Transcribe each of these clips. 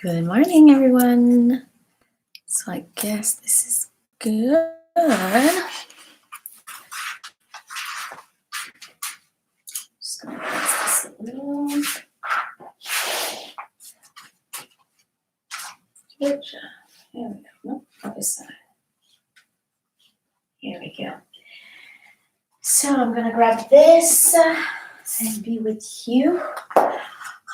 Good morning, everyone. So I guess this is good. Just gonna press this a little. Good job. There we go. Nope, other side. Here we go. So I'm gonna grab this and be with you.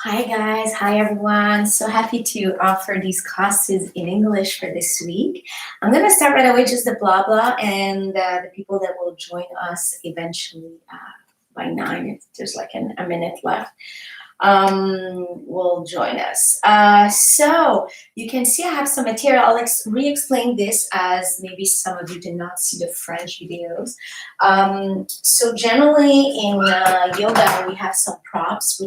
Hi guys, hi everyone. So happy to offer these classes in English for this week. I'm gonna start right away, just the blah blah, and the people that will join us eventually by 9, there's like a minute left, will join us. So you can see I have some material. I'll re-explain this as maybe some of you did not see the French videos. So generally in yoga, we have some props,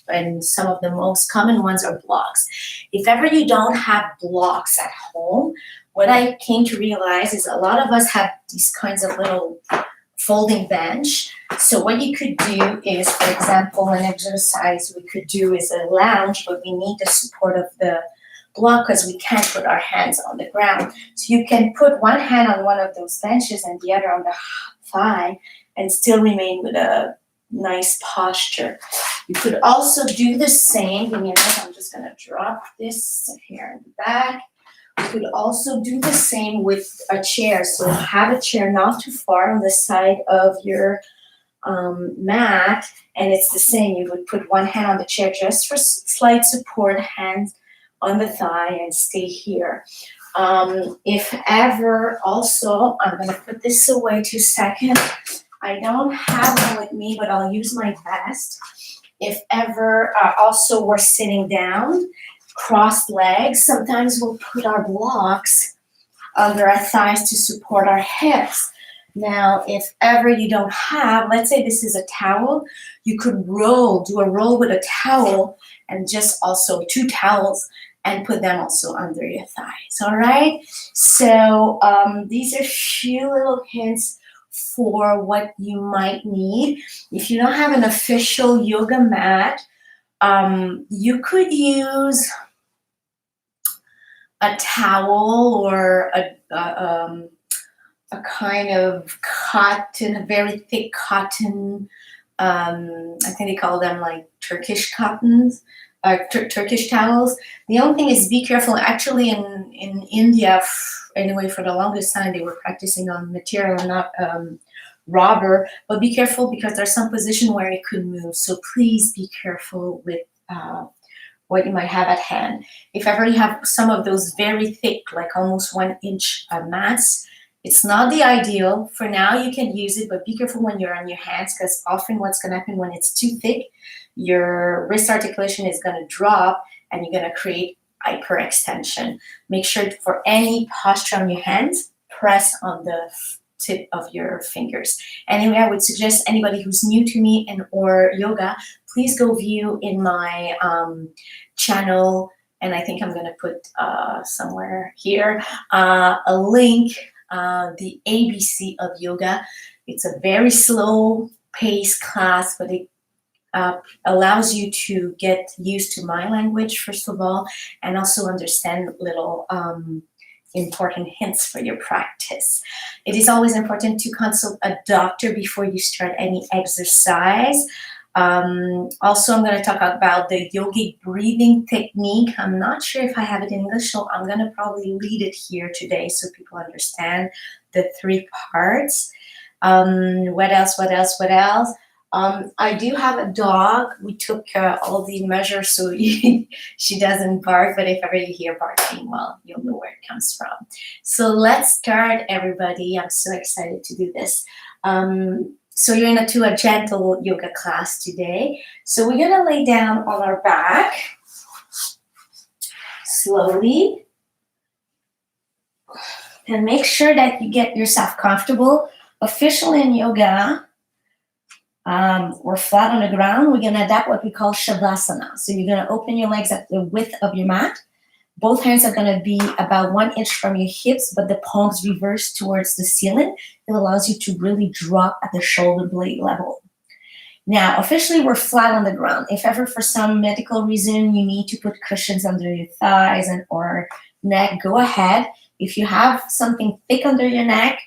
and some of the most common ones are blocks. If ever you don't have blocks at home, what I came to realize is a lot of us have these kinds of little folding bench. So what you could do is, for example, an exercise we could do is a lounge, but we need the support of the block because we can't put our hands on the ground. So you can put one hand on one of those benches and the other on the thigh and still remain with a nice posture. You could also do the same. Give me a minute, I'm just gonna drop this here in the back. You could also do the same with a chair. So have a chair not too far on the side of your mat, and it's the same. You would put one hand on the chair just for slight support, hands on the thigh, and stay here. If ever, also, I'm going to put this away 2 seconds. I don't have one with me, but I'll use my vest. If ever, also we're sitting down, crossed legs, sometimes we'll put our blocks under our thighs to support our hips. Now, if ever you don't have, let's say this is a towel, you could do a roll with a towel, and just also 2 towels, and put them also under your thighs, all right? So these are a few little hints for what you might need. If you don't have an official yoga mat, you could use a towel or a kind of cotton, a very thick cotton. I think they call them like Turkish cottons, Turkish towels. The only thing is be careful. Actually, in India, anyway, for the longest time, they were practicing on material, not rubber. But be careful because there's some position where it could move. So please be careful with what you might have at hand. If ever you have some of those very thick, like almost 1 inch mats, it's not the ideal. For now, you can use it, but be careful when you're on your hands, because often what's going to happen when it's too thick, your wrist articulation is going to drop and you're going to create hyperextension. Make sure for any posture on your hands, press on the tip of your fingers. Anyway, I would suggest anybody who's new to me or yoga, please go view in my channel, and I think I'm going to put somewhere here a link, the ABC of yoga. It's a very slow paced class, but it allows you to get used to my language, first of all, and also understand little important hints for your practice. It is always important to consult a doctor before you start any exercise. Also, I'm going to talk about the yogic breathing technique. I'm not sure if I have it in English, so I'm going to probably lead it here today so people understand the 3 parts. What else? I do have a dog. We took all the measures so she doesn't bark, but if ever you hear barking, well, you'll know where it comes from. So let's start, everybody. I'm so excited to do this. So you're into a gentle yoga class today. So we're going to lay down on our back slowly. And make sure that you get yourself comfortable. Officially in yoga, we're flat on the ground. We're going to adapt what we call Shavasana. So you're going to open your legs at the width of your mat. Both hands are going to be about 1 inch from your hips, but the palms reverse towards the ceiling. It allows you to really drop at the shoulder blade level. Now, officially, we're flat on the ground. If ever for some medical reason you need to put cushions under your thighs and or neck, go ahead. If you have something thick under your neck,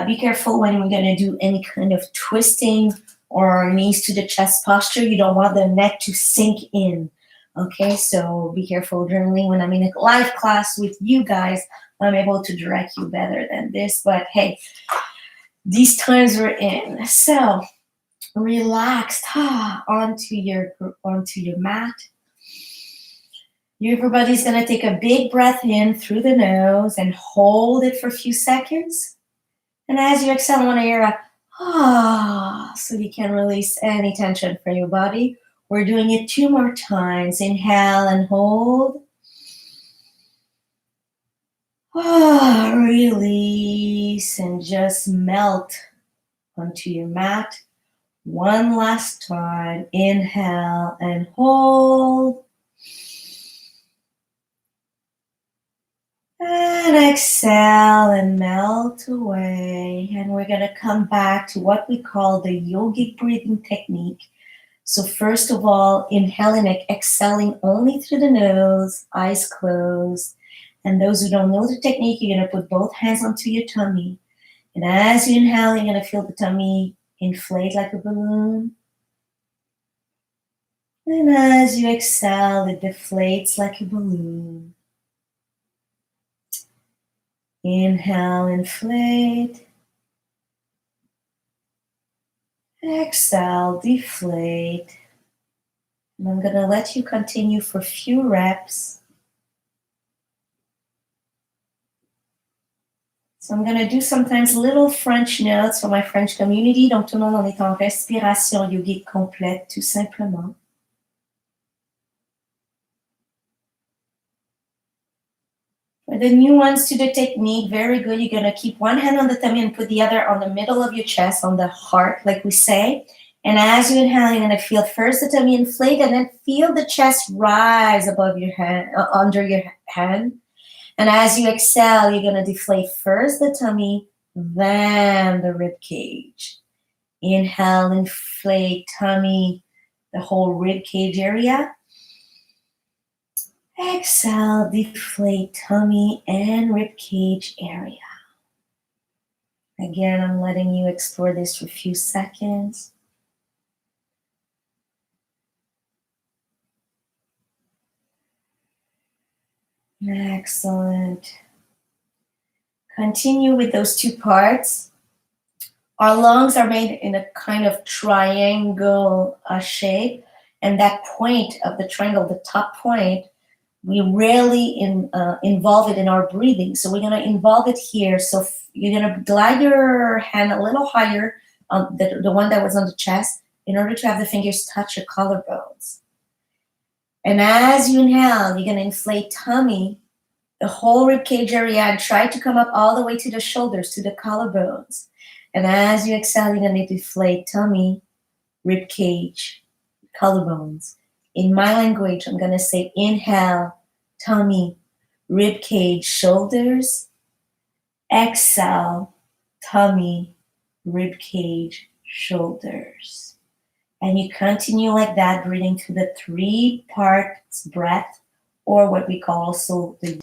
be careful when we're going to do any kind of twisting or knees to the chest posture. You don't want the neck to sink in. Okay, so be careful. Generally, when I'm in a live class with you guys, I'm able to direct you better than this. But hey, these times we're in. So relaxed onto your mat. Everybody's going to take a big breath in through the nose and hold it for a few seconds. And as you exhale, I want to hear a so you can release any tension from your body. We're doing it 2 more times. Inhale and hold. Release and just melt onto your mat. One last time. Inhale and hold. And exhale and melt away. And we're going to come back to what we call the yogic breathing technique. So first of all, inhaling and exhaling only through the nose, eyes closed. And those who don't know the technique, you're going to put both hands onto your tummy. And as you inhale, you're going to feel the tummy inflate like a balloon. And as you exhale, it deflates like a balloon. Inhale, inflate. Exhale, deflate. And I'm going to let you continue for a few reps. So I'm going to do sometimes little French notes for my French community. Donc, tout le monde, on est en respiration yogique complète, tout simplement. For the new ones to the technique, very good. You're going to keep one hand on the tummy and put the other on the middle of your chest, on the heart, like we say. And as you inhale, you're going to feel first the tummy inflate and then feel the chest rise above your hand, under your hand. And as you exhale, you're going to deflate first the tummy, then the rib cage. Inhale, inflate tummy, the whole rib cage area. Exhale, deflate tummy and rib cage area. Again, I'm letting you explore this for a few seconds. Excellent. Continue with those 2 parts. Our lungs are made in a kind of triangle shape, and that point of the triangle, the top point, we rarely involve it in our breathing. So we're going to involve it here. So you're going to glide your hand a little higher, the one that was on the chest, in order to have the fingers touch your collarbones. And as you inhale, you're going to inflate tummy, the whole rib cage area, and try to come up all the way to the shoulders, to the collarbones. And as you exhale, you're going to deflate tummy, rib cage, collarbones. In my language, I'm going to say inhale, tummy, rib cage, shoulders. Exhale, tummy, rib cage, shoulders. And you continue like that, breathing through the 3 parts breath, or what we call also the.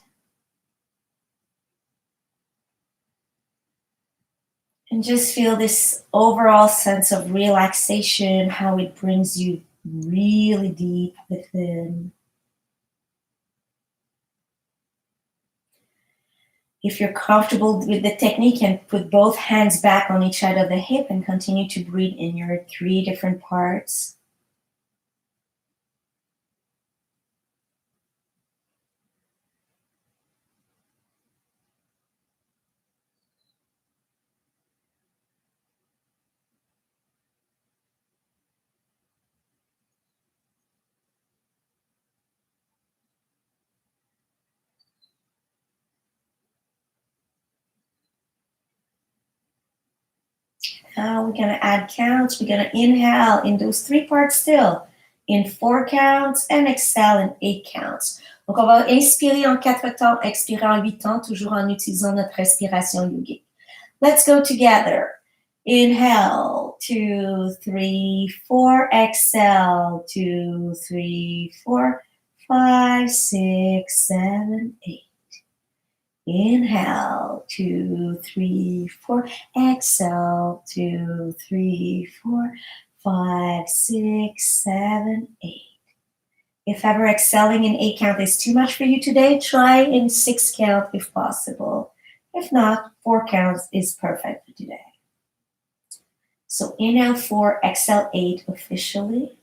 And just feel this overall sense of relaxation, how it brings you really deep within. If you're comfortable with the technique, you can put both hands back on each side of the hip and continue to breathe in your 3 different parts. Now we're going to add counts. We're going to inhale in those 3 parts still, in 4 counts, and exhale in 8 counts. Donc, on va inspirer en 4 temps, expirer en 8 temps, toujours en utilisant notre respiration yogique. Let's go together. Inhale, 2, 3, 4. Exhale, 2, 3, 4, 5, 6, 7, 8. Inhale, 2, 3, 4. Exhale, 2, 3, 4, 5, 6, 7, 8. If ever excelling in 8 count is too much for you today, try in 6 count if possible. If not, 4 counts is perfect for today. So inhale 4, exhale 8 officially.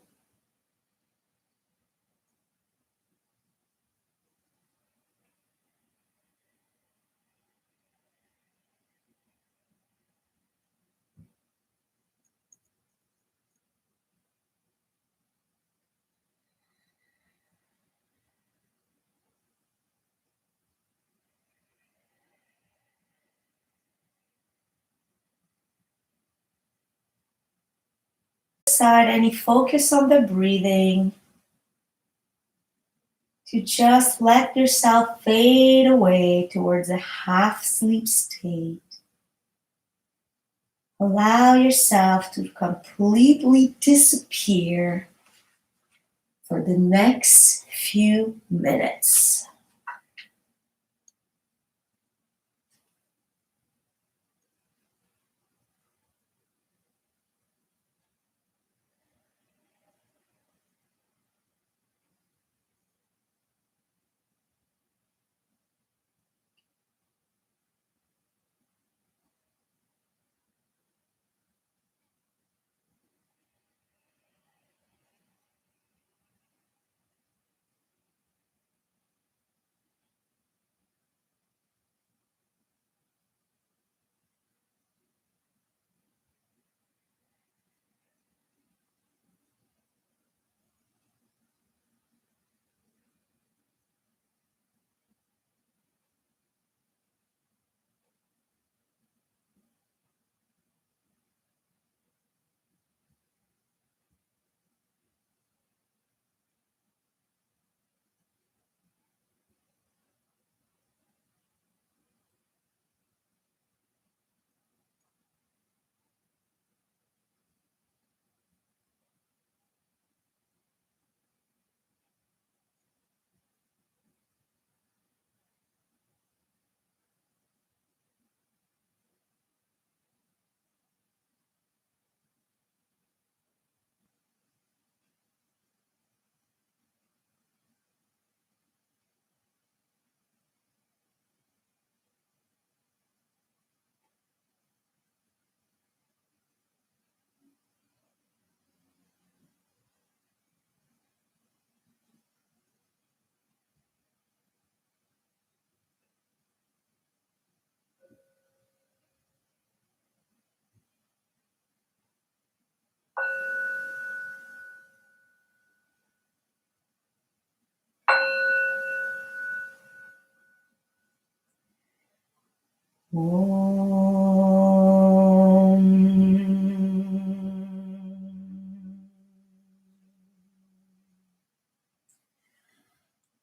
Side, and you focus on the breathing to just let yourself fade away towards a half sleep state. Allow yourself to completely disappear for the next few minutes.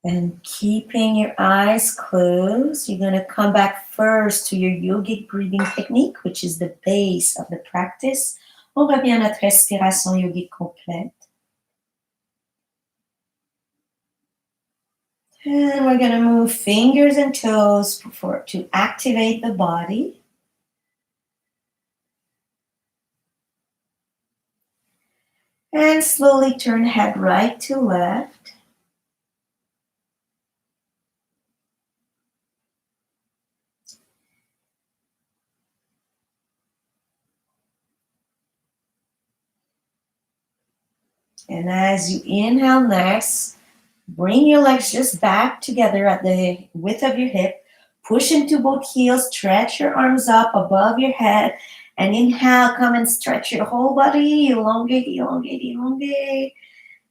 And keeping your eyes closed, you're going to come back first to your yogic breathing technique, which is the base of the practice. On revient à notre respiration yogique complète. And we're going to move fingers and toes to activate the body. And slowly turn head right to left. And as you inhale next, bring your legs just back together at the width of your hip. Push into both heels, stretch your arms up above your head. And inhale, come and stretch your whole body. Elongate, elongate, elongate.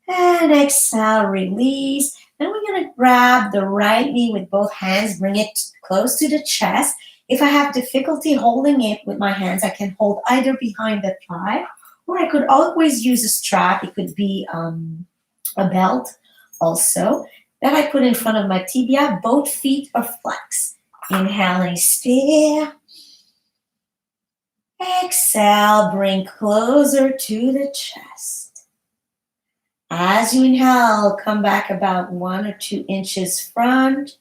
And exhale, release. Then we're going to grab the right knee with both hands. Bring it close to the chest. If I have difficulty holding it with my hands, I can hold either behind the thigh, or I could always use a strap. It could be a belt also that I put in front of my tibia. Both feet are flexed. Inhaling, stay. Exhale, bring closer to the chest. As you inhale, come back about 1 or 2 inches front.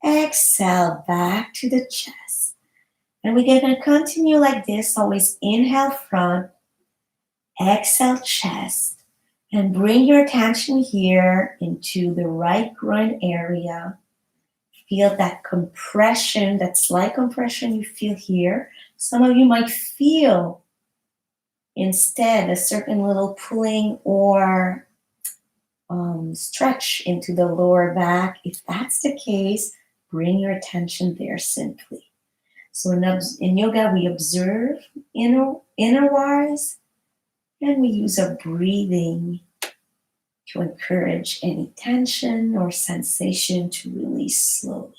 Exhale, back to the chest. And we're going to continue like this. Always inhale front, exhale chest. And bring your attention here into the right groin area. Feel that compression, that slight compression you feel here. Some of you might feel instead a certain little pulling or stretch into the lower back. If that's the case, bring your attention there simply. So in yoga, we observe inner-wise, and we use our breathing to encourage any tension or sensation to release slowly.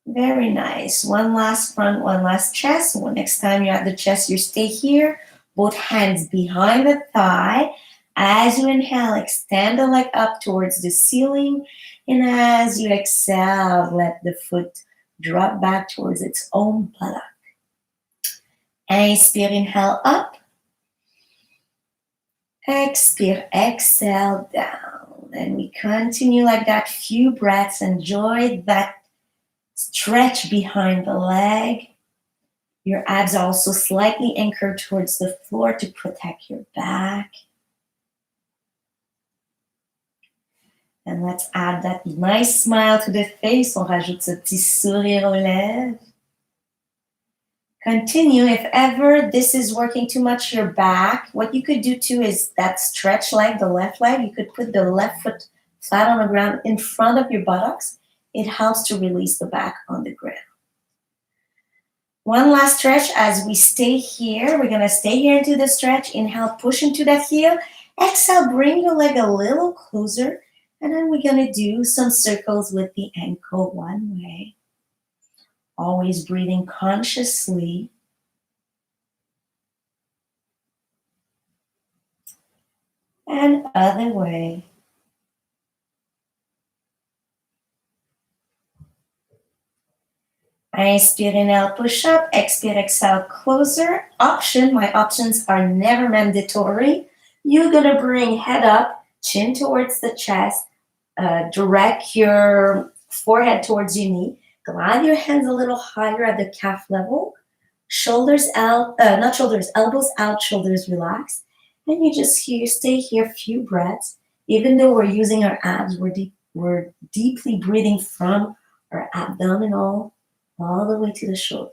Very nice. One last front, one last chest. So next time you're at the chest, you stay here. Both hands behind the thigh. As you inhale, extend the leg up towards the ceiling. And as you exhale, let the foot drop back towards its own buttock. Inspire, inhale up. Expire, exhale down. And we continue like that. Few breaths. Enjoy that stretch behind the leg. Your abs are also slightly anchored towards the floor to protect your back. And let's add that nice smile to the face. On rajoute ce petit sourire aux lèvres. Continue. If ever this is working too much your back, what you could do too is that stretch leg, the left leg, you could put the left foot flat on the ground in front of your buttocks. It helps to release the back on the ground. One last stretch as we stay here. We're going to stay here into the stretch. Inhale, push into that heel. Exhale, bring your leg a little closer. And then we're going to do some circles with the ankle one way. Always breathing consciously. And other way. Inspire, inhale, push up. Expire, exhale, closer. My options are never mandatory. You're going to bring head up, chin towards the chest. Direct your forehead towards your knee. Glide your hands a little higher at the calf level. Elbows out, shoulders relaxed. And you just stay here a few breaths. Even though we're using our abs, we're deeply breathing from our abdominal all the way to the shoulders.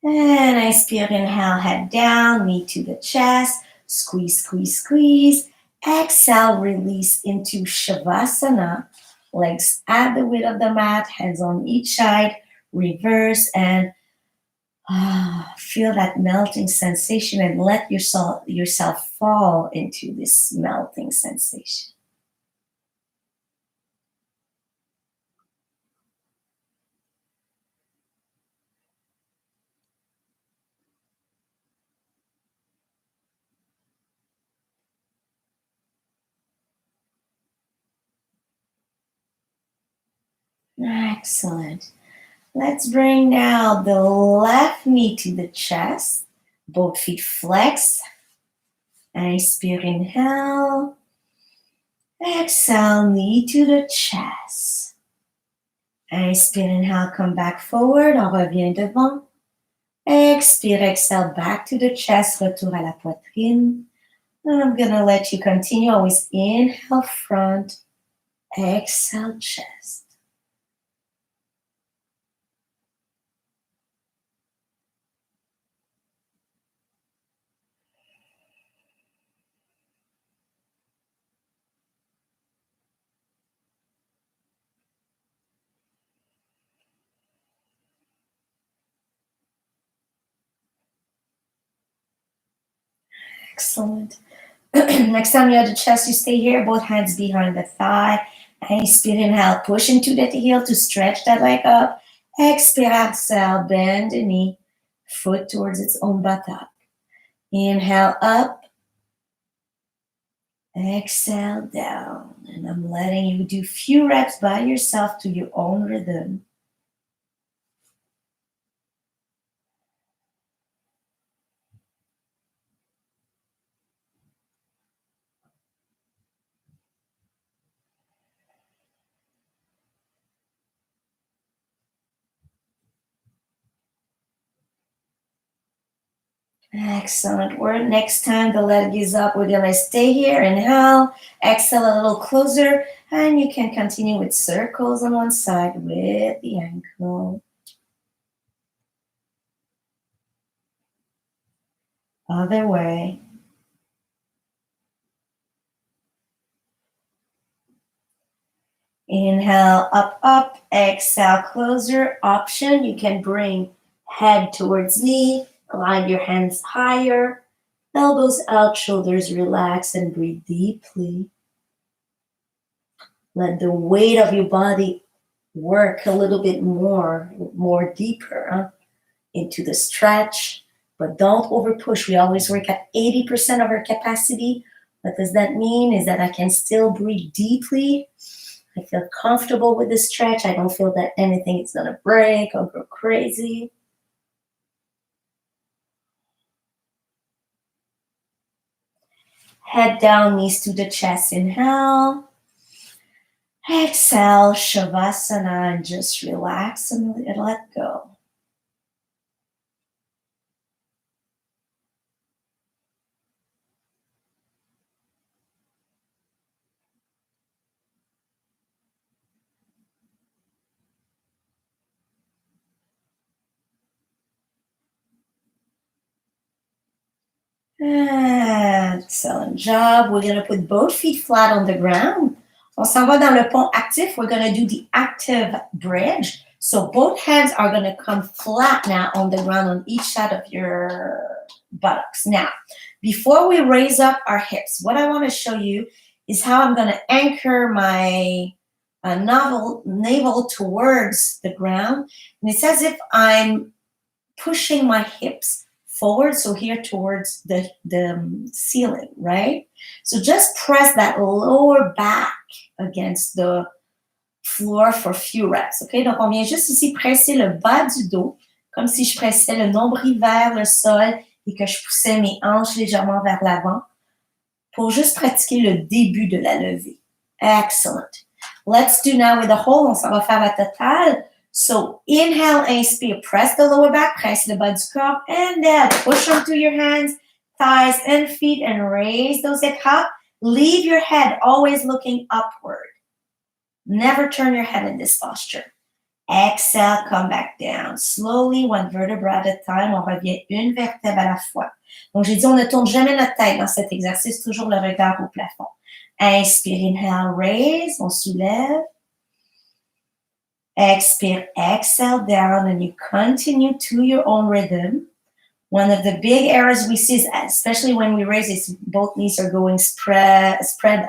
And inspire, inhale, head down, knee to the chest. Squeeze, squeeze, squeeze. Exhale, release into Shavasana. Legs at the width of the mat, hands on each side. Reverse and feel that melting sensation and let yourself fall into this melting sensation. Excellent. Let's bring now the left knee to the chest. Both feet flex. Inspire, inhale. Exhale, knee to the chest. Inspire, inhale, come back forward. On revient devant. Expire, exhale, back to the chest. Retour à la poitrine. And I'm going to let you continue. Always inhale, front. Exhale, chest. Excellent. Next time you're at the chest, you stay here, both hands behind the thigh. Inspire, inhale, push into that heel to stretch that leg up. Expire, exhale, bend the knee, foot towards its own buttock. Inhale up. Exhale down. And I'm letting you do a few reps by yourself to your own rhythm. Excellent work. Next time the leg is up, we're gonna stay here. Inhale, exhale a little closer, and you can continue with circles on one side with the ankle. Other way. Inhale, up, up. Exhale, closer. Option, you can bring head towards knee, glide your hands higher, elbows out, shoulders relax, and breathe deeply. Let the weight of your body work a little bit more deeper into the stretch, but don't over push. We always work at 80% of our capacity. What does that mean? Is that I can still breathe deeply. I feel comfortable with the stretch. I don't feel that anything is gonna break or go crazy. Head down, knees to the chest. Inhale. Exhale, Shavasana, and just relax and let go. Excellent job. We're going to put both feet flat on the ground. On s'en va dans le pont actif. We're going to do the active bridge. So both hands are going to come flat now on the ground on each side of your buttocks. Now, before we raise up our hips, what I want to show you is how I'm going to anchor my navel towards the ground. And it's as if I'm pushing my hips forward, so here towards the ceiling, right? So just press that lower back against the floor for a few reps, okay? Donc, on vient juste ici presser le bas du dos, comme si je pressais le nombril vers le sol et que je poussais mes hanches légèrement vers l'avant pour juste pratiquer le début de la levée. Excellent. Let's do now with the whole, on s'en va faire la totale. So inhale, inspire, press the lower back, press le bas du corps, and then push onto your hands, thighs, and feet, and raise those hips up. Leave your head always looking upward. Never turn your head in this posture. Exhale, come back down. Slowly, one vertebra at a time. On revient une vertèbre à la fois. Donc, j'ai dit, on ne tourne jamais notre tête dans cet exercice, toujours le regard au plafond. Inspire, inhale, raise, on soulève. Expire, exhale down, and you continue to your own rhythm. One of the big errors we see is, especially when we raise, is both knees are going spread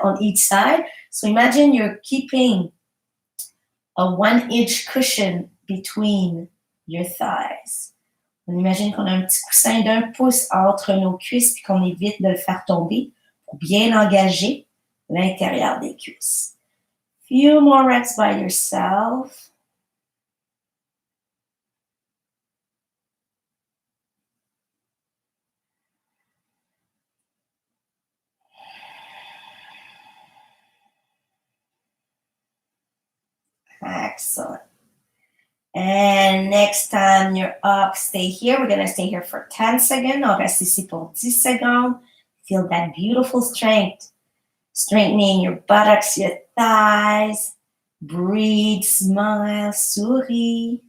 on each side. So imagine you're keeping a 1-inch cushion between your thighs. On imagine qu'on a un petit coussin d'1 pouce entre nos cuisses puis qu'on évite de le faire tomber pour bien engager l'intérieur des cuisses. Few more reps by yourself. Excellent. And next time you're up, stay here. We're going to stay here for 10 seconds. On reste ici pour 10 secondes. Feel that beautiful strength. Strengthening your buttocks, your thighs. Breathe, smile, souris.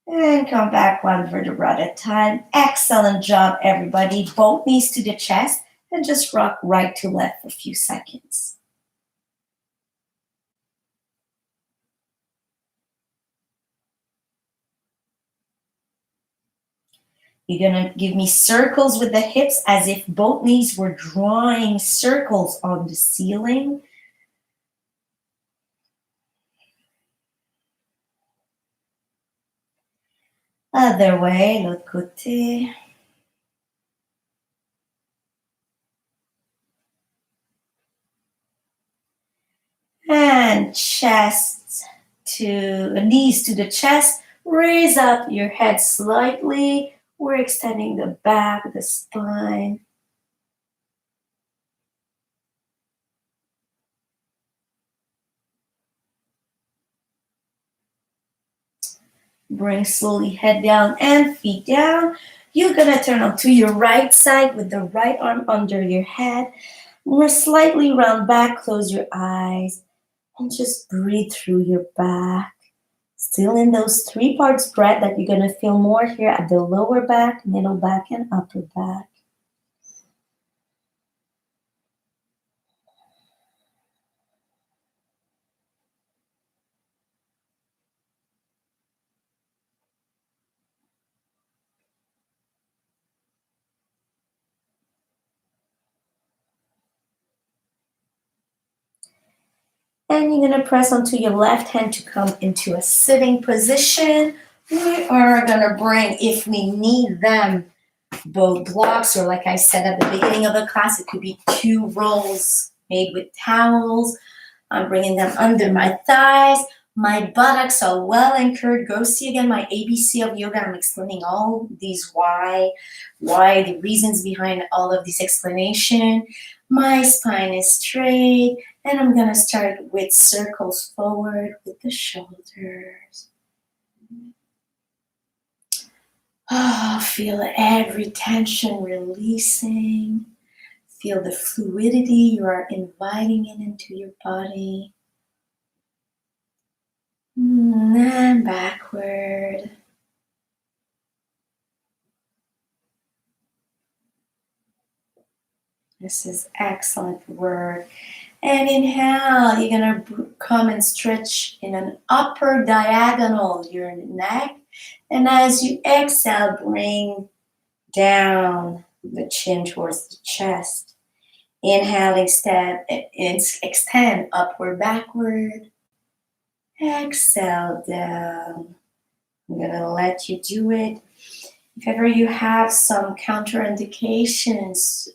And come back one vertebra at a time. Excellent job, everybody. Both knees to the chest. And just rock right to left for a few seconds. You're going to give me circles with the hips as if both knees were drawing circles on the ceiling. Other way, l'autre côté. And chest to knees to the chest. Raise up your head slightly. We're extending the back of the spine. Bring slowly head down and feet down. You're gonna turn onto your right side with the right arm under your head. More slightly round back, close your eyes, and just breathe through your back. Still in those three parts breath that you're gonna feel more here at the lower back, middle back, and upper back. And you're gonna press onto your left hand to come into a sitting position. We are gonna bring, if we need them, both blocks, or like I said at the beginning of the class, it could be two rolls made with towels. I'm bringing them under my thighs. My buttocks are well anchored. Go see again my ABC of yoga. I'm explaining all these why, the reasons behind all of this explanation. My spine is straight, and I'm gonna start with circles forward with the shoulders. Feel every tension releasing. Feel the fluidity you are inviting in into your body. And backward. This is excellent work. And inhale, you're gonna come and stretch in an upper diagonal your neck. And as you exhale, bring down the chin towards the chest. Inhale, extend upward, backward. Exhale down. I'm gonna let you do it. If ever you have some counterindications,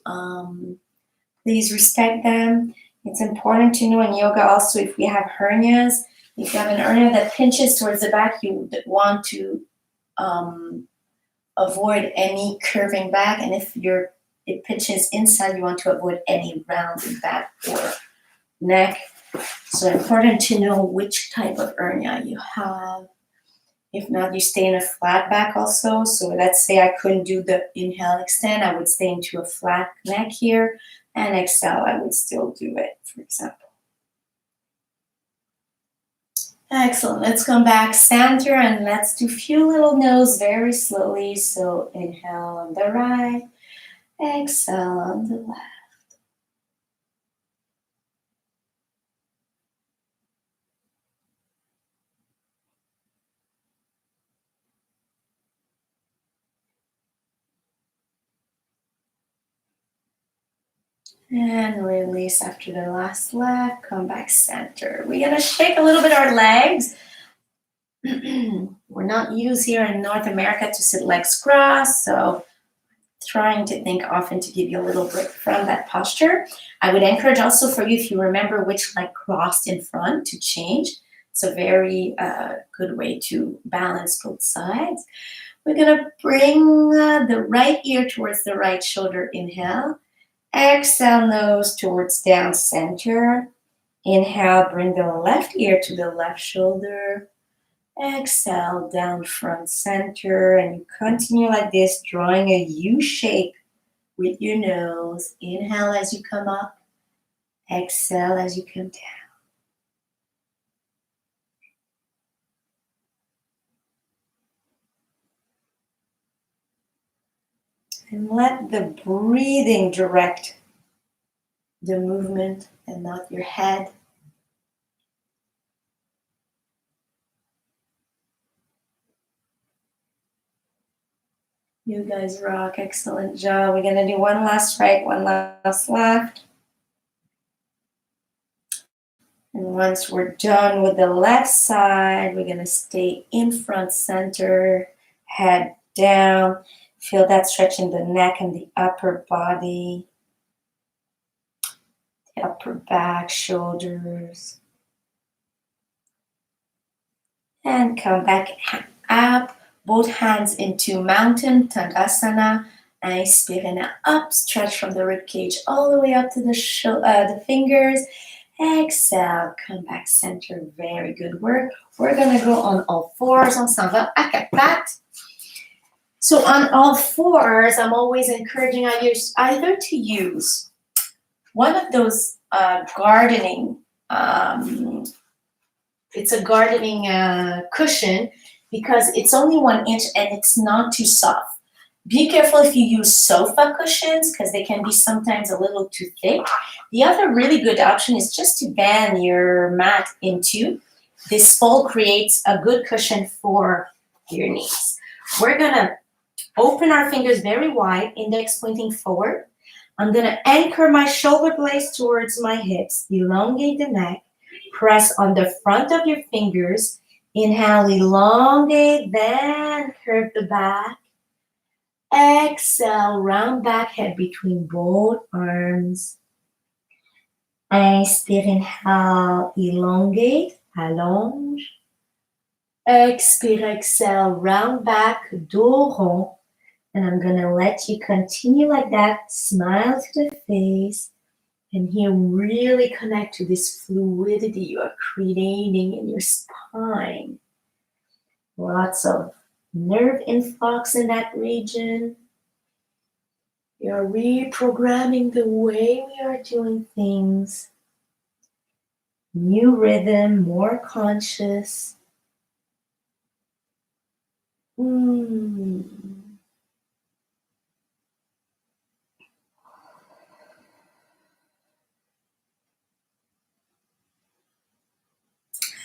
please respect them. It's important to know in yoga also, if we have hernias, if you have an hernia that pinches towards the back, you want to avoid any curving back. And if it pinches inside, you want to avoid any rounded back or neck. So important to know which type of hernia you have. If not, you stay in a flat back also. So let's say I couldn't do the inhale, extend, I would stay into a flat neck here, and exhale, I would still do it, for example. Excellent. Let's come back center and let's do a few little no's very slowly. So inhale on the right, exhale on the left. And release after the last left, come back center. We're gonna shake a little bit our legs. We're not used here in North America to sit legs crossed, so trying to think often to give you a little break from that posture. I would encourage also for you, if you remember which leg crossed in front, to change. It's a very good way to balance both sides. We're gonna bring the right ear towards the right shoulder, inhale. Exhale, nose towards down center. Inhale, bring the left ear to the left shoulder. Exhale, down front center, and you continue like this, drawing a U shape with your nose. Inhale as you come up, exhale as you come down. And let the breathing direct the movement and not your head. You guys rock, excellent job. We're gonna do one last right, one last left. And once we're done with the left side, we're gonna stay in front center, head down. Feel that stretch in the neck and the upper body, the upper back, shoulders. And come back up, both hands into mountain, Tandasana. Inspire up, stretch from the rib cage all the way up to the fingers. Exhale, come back center, very good work. We're gonna go on all fours, on s'en va à quatre pattes. So on all fours, I'm always encouraging either to use one of those gardening, it's a gardening cushion because it's only 1 inch and it's not too soft. Be careful if you use sofa cushions because they can be sometimes a little too thick. The other really good option is just to bend your mat in two. This fold creates a good cushion for your knees. We're gonna open our fingers very wide, index pointing forward. I'm gonna anchor my shoulder blades towards my hips, elongate the neck, press on the front of your fingers. Inhale, elongate, then curve the back. Exhale, round back head between both arms. Inspire, inhale, elongate, allonge. Expire, exhale, round back, dos rond. And I'm gonna let you continue like that. Smile to the face. And here, really connect to this fluidity you are creating in your spine. Lots of nerve influx in that region. You're reprogramming the way we are doing things. New rhythm, more conscious.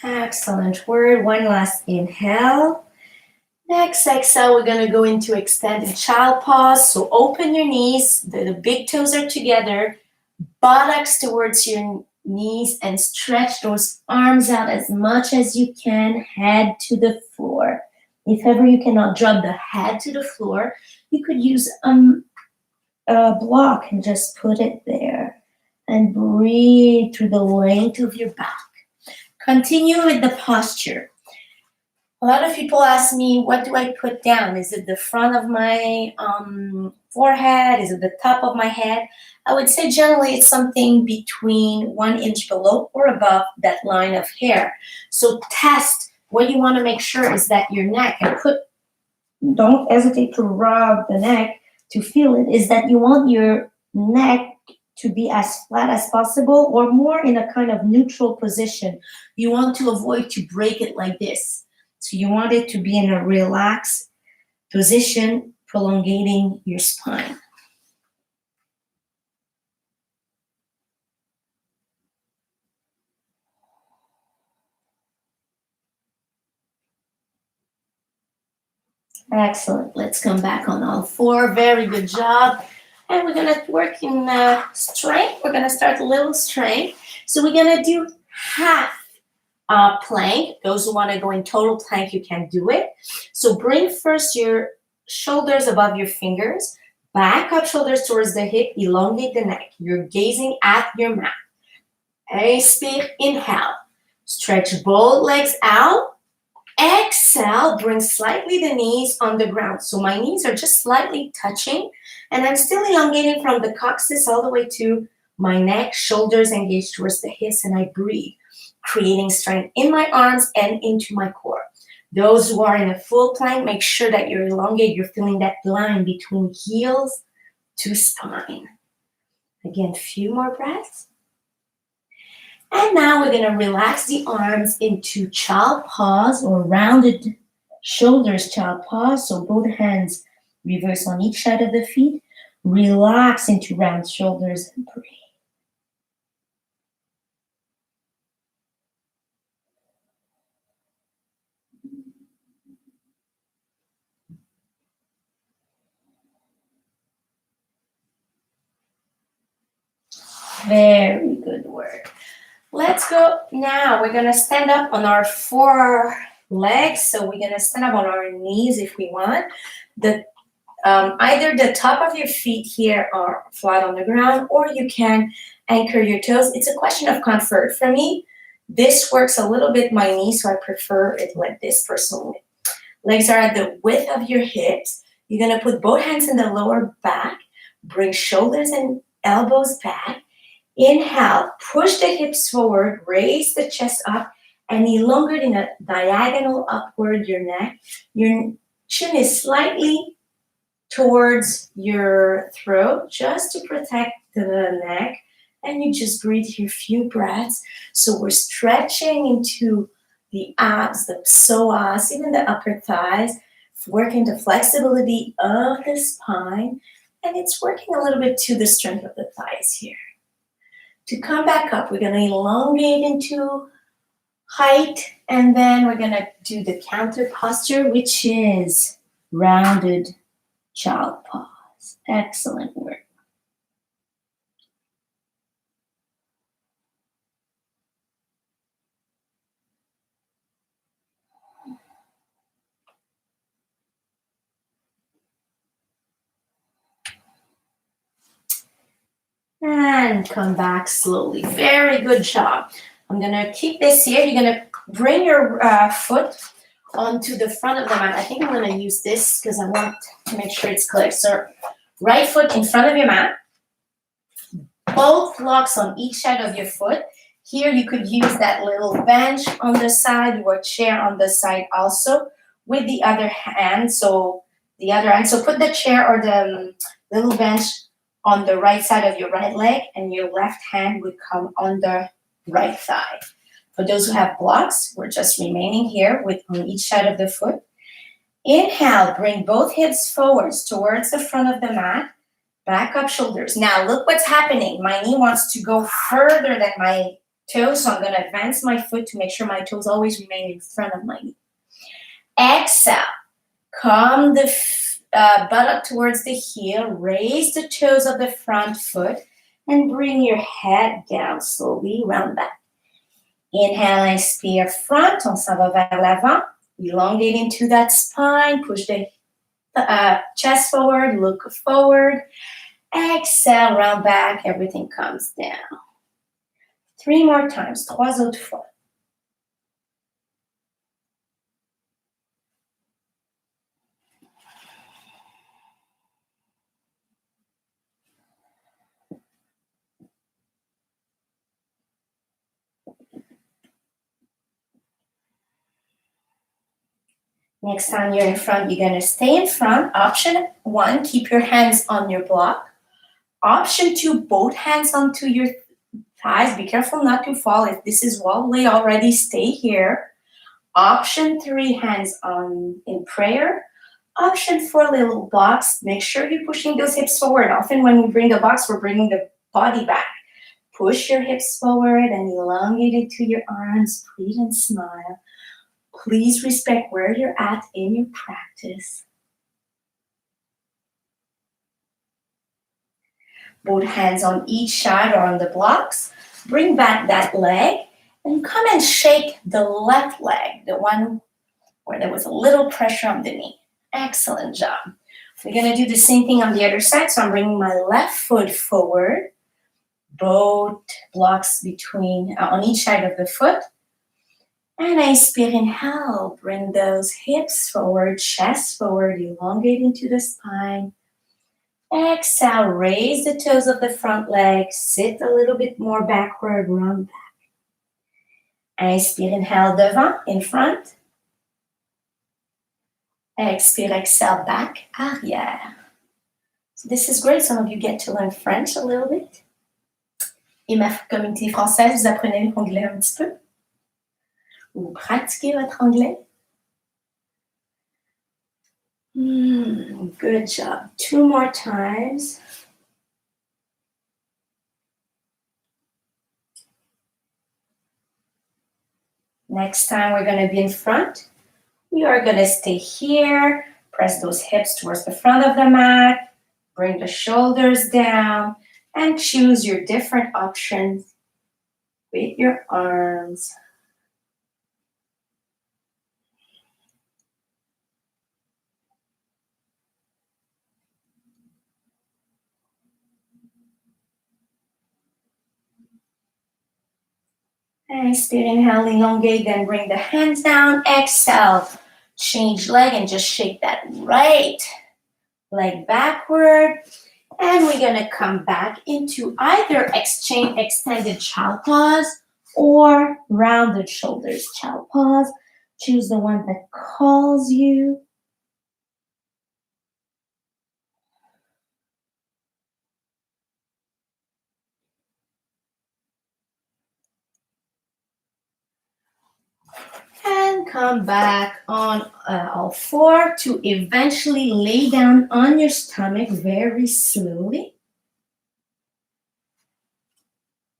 Excellent word. One last inhale. Next exhale, we're going to go into extended child pose. So open your knees. The big toes are together. Buttocks towards your knees and stretch those arms out as much as you can. Head to the floor. If ever you cannot drop the head to the floor, you could use a block and just put it there. And breathe through the length of your back. Continue with the posture. A lot of people ask me, what do I put down? Is it the front of my forehead? Is it the top of my head? I would say generally it's something between 1 inch below or above that line of hair. So test. What you want to make sure is that your neck, and don't hesitate to rub the neck to feel it, is that you want your neck to be as flat as possible or more in a kind of neutral position. You want to avoid to break it like this. So you want it to be in a relaxed position, prolongating your spine. Excellent. Let's come back on all four. Very good job. And we're going to work in strength. We're going to start a little strength. So we're going to do half plank. Those who want to go in total plank, you can do it. So bring first your shoulders above your fingers. Back up, shoulders towards the hip. Elongate the neck. You're gazing at your mat. Expire, inhale. Stretch both legs out. Exhale, bring slightly the knees on the ground. So my knees are just slightly touching. And I'm still elongating from the coccyx all the way to my neck. Shoulders engaged towards the hips. And I breathe, creating strength in my arms and into my core. Those who are in a full plank, make sure that you're elongated. You're feeling that line between heels to spine. Again, a few more breaths. And now we're going to relax the arms into child pose or rounded shoulders child pose. So both hands reverse on each side of the feet. Relax into round shoulders and breathe. Very good work. Let's go now. We're going to stand up on our legs. So we're gonna stand up on our knees if we want. Either the top of your feet here are flat on the ground, or you can anchor your toes. It's a question of comfort. For me, this works a little bit my knee, so I prefer it like this personally. Legs are at the width of your hips. You're gonna put both hands in the lower back, bring shoulders and elbows back. Inhale, push the hips forward, raise the chest up, and elongate in a diagonal upward your neck. Your chin is slightly towards your throat just to protect the neck. And you just breathe here a few breaths. So we're stretching into the abs, the psoas, even the upper thighs, working the flexibility of the spine. And it's working a little bit to the strength of the thighs here. To come back up, we're going to elongate into height, and then we're going to do the counter posture, which is rounded child pose. Excellent work. And come back slowly. Very good job. I'm going to keep this here. You're going to bring your foot onto the front of the mat. I think I'm going to use this because I want to make sure it's clear. So right foot in front of your mat. Both blocks on each side of your foot. Here you could use that little bench on the side or chair on the side also with the other hand. So put the chair or the little bench on the right side of your right leg, and your left hand would come on the right thigh. For those who have blocks, we're just remaining here on each side of the foot. Inhale, bring both hips forwards towards the front of the mat. Back up shoulders. Now look what's happening. My knee wants to go further than my toes, so I'm going to advance my foot to make sure my toes always remain in front of my knee. Exhale. Come the buttock towards the heel. Raise the toes of the front foot and bring your head down slowly, round back. Inhale, inspire front. On s'en va vers l'avant. Elongate into that spine. Push the chest forward. Look forward. Exhale, round back. Everything comes down. 3 more times. 3 autres fois. Next time you're in front, you're going to stay in front. Option 1, keep your hands on your block. Option 2, both hands onto your thighs. Be careful not to fall. If this is wobbly already, stay here. Option 3, hands on in prayer. Option 4, little box. Make sure you're pushing those hips forward. Often when we bring the box, we're bringing the body back. Push your hips forward and elongate it to your arms. Breathe and smile. Please respect where you're at in your practice. Both hands on each side or on the blocks. Bring back that leg and come and shake the left leg, the one where there was a little pressure on the knee. Excellent job. We're going to do the same thing on the other side. So I'm bringing my left foot forward. Both blocks on each side of the foot. And inspire, inhale, bring those hips forward, chest forward, elongate into the spine. Exhale, raise the toes of the front leg, sit a little bit more backward, round back. Inspire, inhale, devant, in front. Expire, exhale, back, arrière. So this is great. Some of you get to learn French a little bit. Et ma communauté française, vous apprenez l'anglais un petit peu? Vous pratiquez votre anglais? Good job. 2 more times. Next time we're going to be in front. We are going to stay here. Press those hips towards the front of the mat. Bring the shoulders down and choose your different options with your arms. Inspire, inhale, elongate, then bring the hands down. Exhale, change leg and just shake that right leg backward. And we're gonna come back into either extended child pose or rounded shoulders child pose. Choose the one that calls you. And come back on all four to eventually lay down on your stomach very slowly.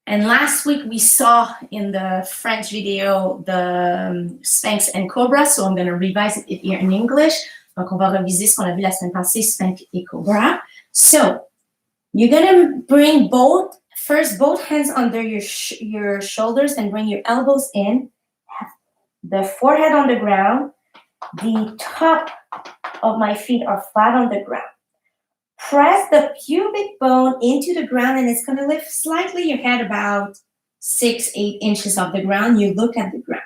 And last week we saw in the French video the Sphinx and Cobra, so I'm going to revise it here in English. Donc on va reviser ce qu'on a vu la semaine passée, Sphinx et Cobra. So you're going to bring both hands under your shoulders and bring your elbows in. The forehead on the ground. The top of my feet are flat on the ground. Press the pubic bone into the ground and it's going to lift slightly your head about 6-8 inches off the ground. You look at the ground.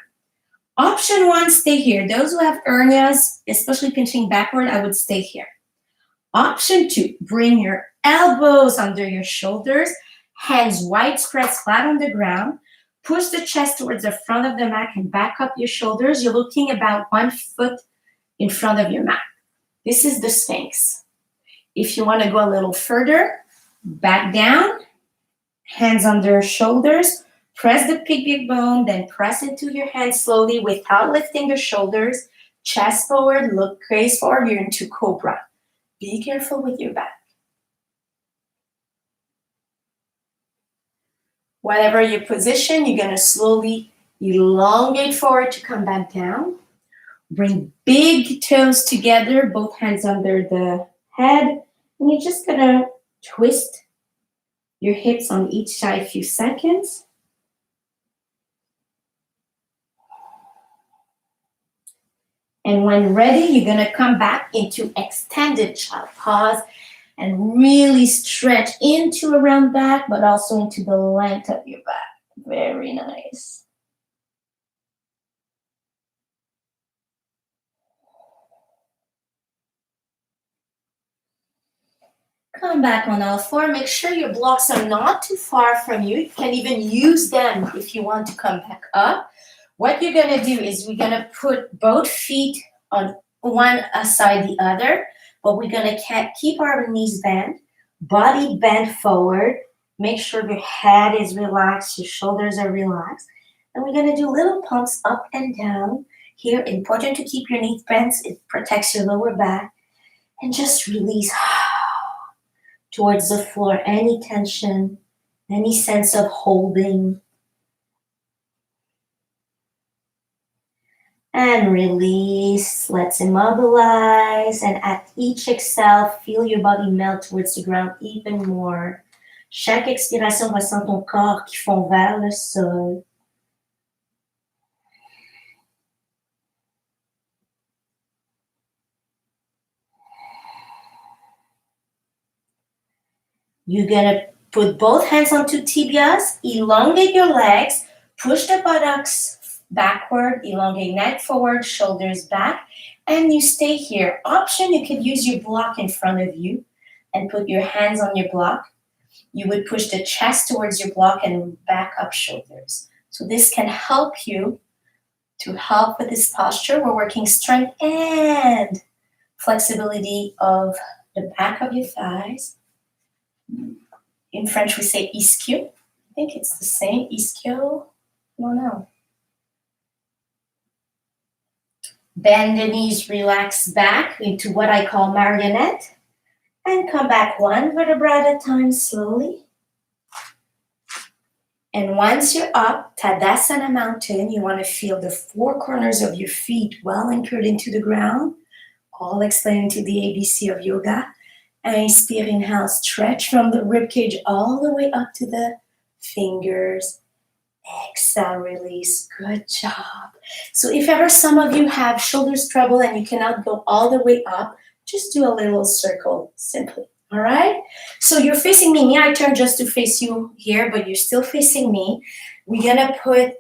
Option one, stay here. Those who have hernias, especially pinching backward, I would stay here. Option two, bring your elbows under your shoulders, hands wide spread flat on the ground. Push the chest towards the front of the mat and back up your shoulders. You're looking about 1 foot in front of your mat. This is the Sphinx. If you want to go a little further, back down, hands under shoulders, press the pubic bone, then press into your hands slowly without lifting the shoulders. Chest forward, look gaze forward, you're into Cobra. Be careful with your back. Whatever your position, you're going to slowly elongate forward to come back down. Bring big toes together, both hands under the head. And you're just going to twist your hips on each side a few seconds. And when ready, you're going to come back into extended child pose. And really stretch into a round back, but also into the length of your back. Very nice. Come back on all four. Make sure your blocks are not too far from you. You can even use them if you want to come back up. What you're going to do is we're going to put both feet on one side the other. But we're going to keep our knees bent, body bent forward. Make sure your head is relaxed, your shoulders are relaxed. And we're going to do little pumps up and down. Here, important to keep your knees bent. It protects your lower back. And just release towards the floor any tension, any sense of holding. And release, let's immobilize, and at each exhale, feel your body melt towards the ground even more. Chaque expiration, ressens ton corps qui fond vers le sol. You're gonna put both hands onto tibias, elongate your legs, push the buttocks backward, elongate neck forward, shoulders back, and you stay here. Option, you could use your block in front of you and put your hands on your block. You would push the chest towards your block and back up shoulders. So this can help you to help with this posture. We're working strength and flexibility of the back of your thighs. In French, we say ischio. I think it's the same, ischio. I don't know. Bend the knees, relax back into what I call marionette. And come back one vertebra at a time slowly. And once you're up, Tadasana Mountain, you want to feel the four corners of your feet well anchored into the ground. All explaining to the ABC of yoga. Inspire, inhale, stretch from the ribcage all the way up to the fingers. Exhale, release. Good job. So if ever some of you have shoulders trouble and you cannot go all the way up, just do a little circle simply. All right? So you're facing me. I turn just to face you here, but you're still facing me. We're gonna put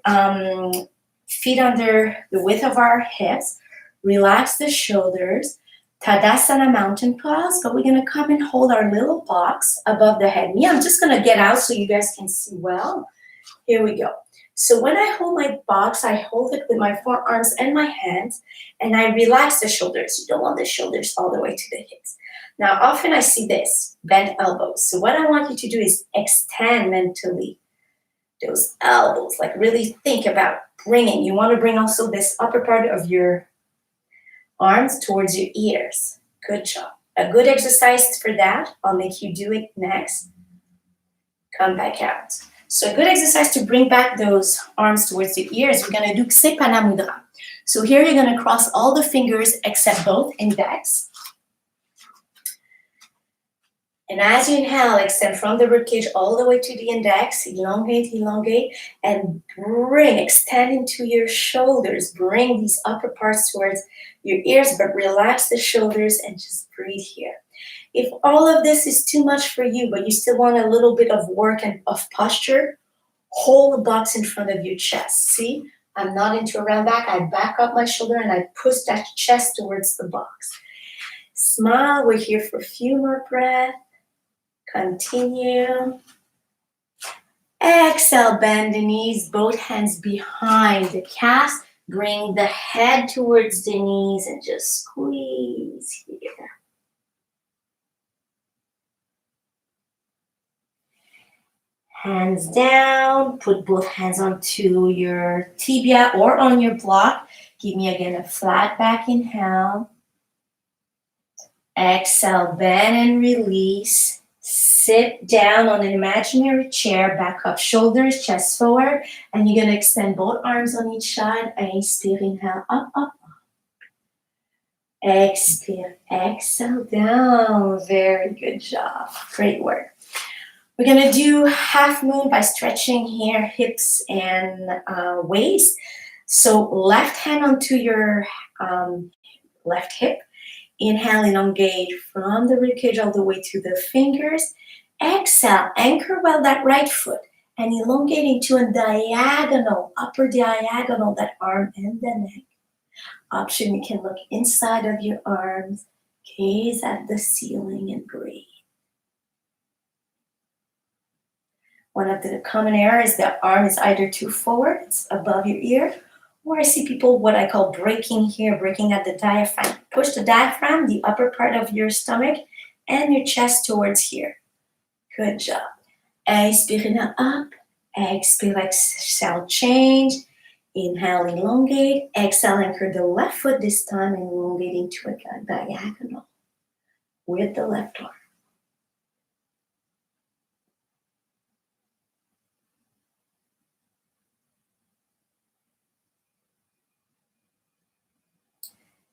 feet under the width of our hips, relax the shoulders, Tadasana mountain pose, but we're gonna come and hold our little box above the head. Me, I'm just gonna get out so you guys can see well. Here we go. So when I hold my box, I hold it with my forearms and my hands, and I relax the shoulders. You don't want the shoulders all the way to the hips. Now, often I see this, bent elbows. So what I want you to do is extend mentally those elbows, like really think about bringing. You want to bring also this upper part of your arms towards your ears. Good job. A good exercise for that. I'll make you do it next. Come back out. So a good exercise to bring back those arms towards the ears. We're going to do Ksepana Mudra. So here you're going to cross all the fingers except both index. And as you inhale, extend from the ribcage all the way to the index. Elongate, elongate, and bring, extend into your shoulders. Bring these upper parts towards your ears, but relax the shoulders and just breathe here. If all of this is too much for you, but you still want a little bit of work and of posture, hold the box in front of your chest. See, I'm not into a round back. I back up my shoulder and I push that chest towards the box. Smile. We're here for a few more breaths. Continue. Exhale, bend the knees, both hands behind the calves. Bring the head towards the knees and just squeeze here. Hands down, put both hands onto your tibia or on your block. Give me again a flat back inhale. Exhale, bend and release. Sit down on an imaginary chair, back up, shoulders, chest forward, and you're going to extend both arms on each side. Inspire, inhale, up, up, up. Expire, exhale, down. Very good job. Great work. We're going to do half moon by stretching here, hips and waist. So left hand onto your left hip. Inhale, elongate from the ribcage all the way to the fingers. Exhale, anchor well that right foot and elongate into a diagonal, upper diagonal, that arm and the neck. Option, you can look inside of your arms, gaze at the ceiling and breathe. One of the common errors is the arm is either too forward, it's above your ear, or I see people what I call breaking here, breaking at the diaphragm. Push the diaphragm, the upper part of your stomach, and your chest towards here. Good job. Inspire up, expire, exhale, change. Inhale, elongate. Exhale, anchor the left foot this time and elongate into a diagonal with the left arm.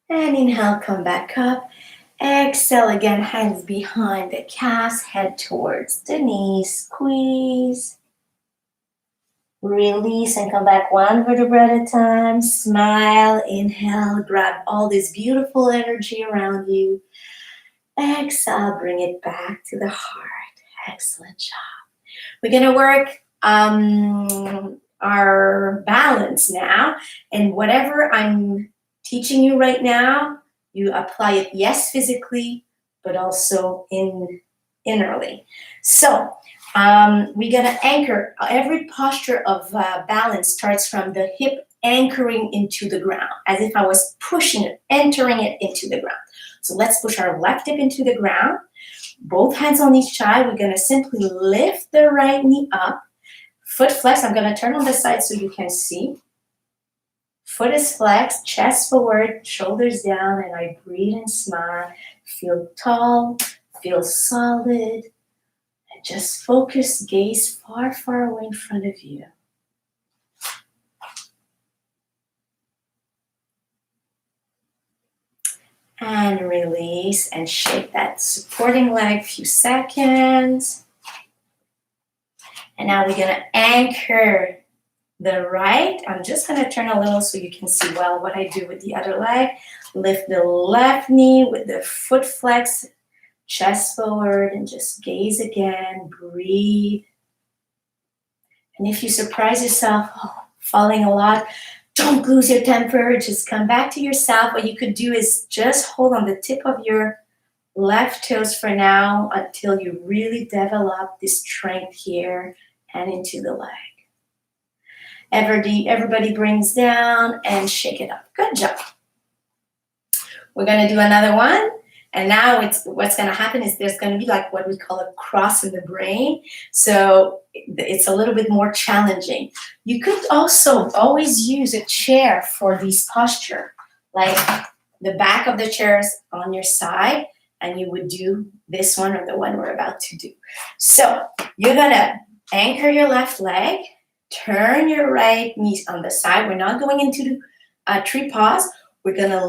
And inhale, come back up. Exhale again, hands behind the calves, head towards the knees, squeeze. Release and come back one vertebra at a time. Smile, inhale, grab all this beautiful energy around you. Exhale, bring it back to the heart. Excellent job. We're gonna work our balance now, and whatever I'm teaching you right now, you apply it, yes, physically, but also innerly. So we're gonna anchor. Every posture of balance starts from the hip anchoring into the ground, as if I was pushing it, entering it into the ground. So let's push our left hip into the ground. Both hands on each side. We're gonna simply lift the right knee up. Foot flex. I'm gonna turn on the side so you can see. Foot is flexed, chest forward, shoulders down, and I breathe and smile. Feel tall, feel solid, and just focus, gaze far, far away in front of you. And release and shake that supporting leg a few seconds. And now we're gonna anchor the right. I'm just gonna turn a little so you can see well what I do with the other leg. Lift the left knee with the foot flex, chest forward, and just gaze again, breathe. And if you surprise yourself, falling a lot, don't lose your temper. Just come back to yourself. What you could do is just hold on the tip of your left toes for now until you really develop this strength here and into the leg. Everybody brings down and shake it up. Good job. We're going to do another one. And now what's going to happen is there's going to be like what we call a cross in the brain. So it's a little bit more challenging. You could also always use a chair for this posture, like the back of the chair is on your side, and you would do this one or the one we're about to do. So you're going to anchor your left leg, turn your right knee on the side. We're not going into tree pause. We're going to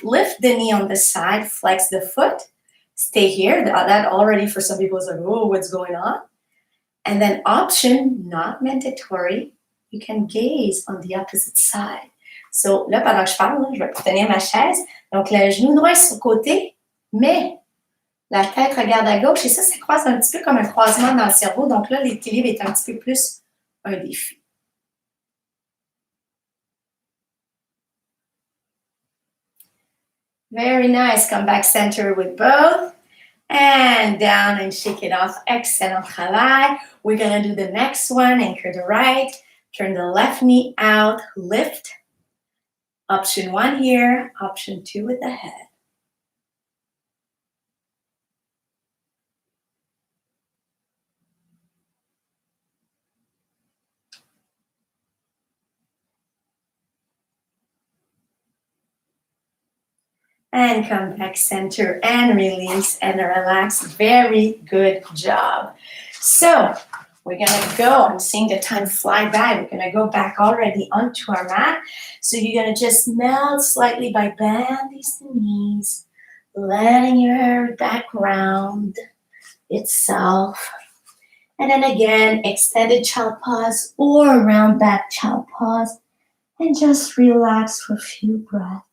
lift the knee on the side, flex the foot, stay here. That already for some people is like, oh, what's going on? And then option, not mandatory, you can gaze on the opposite side. So là, pendant que je parle, je vais tenir ma chaise. Donc, le genou droit est sur le côté, mais la tête regarde à gauche. Et ça croise un petit peu comme un croisement dans le cerveau. Donc là, l'équilibre est un petit peu plus un défi. Very nice. Come back center with both. And down and shake it off. Excellent travail. We're going to do the next one. Anchor the right. Turn the left knee out. Lift. Option 1 here. Option 2 with the head. And come back center and release and relax. Very good job. So we're going to go. I'm seeing the time fly by. We're going to go back already onto our mat. So you're going to just melt slightly by bending the knees, letting your back round itself. And then again, extended child pause or round back child pause. And just relax for a few breaths.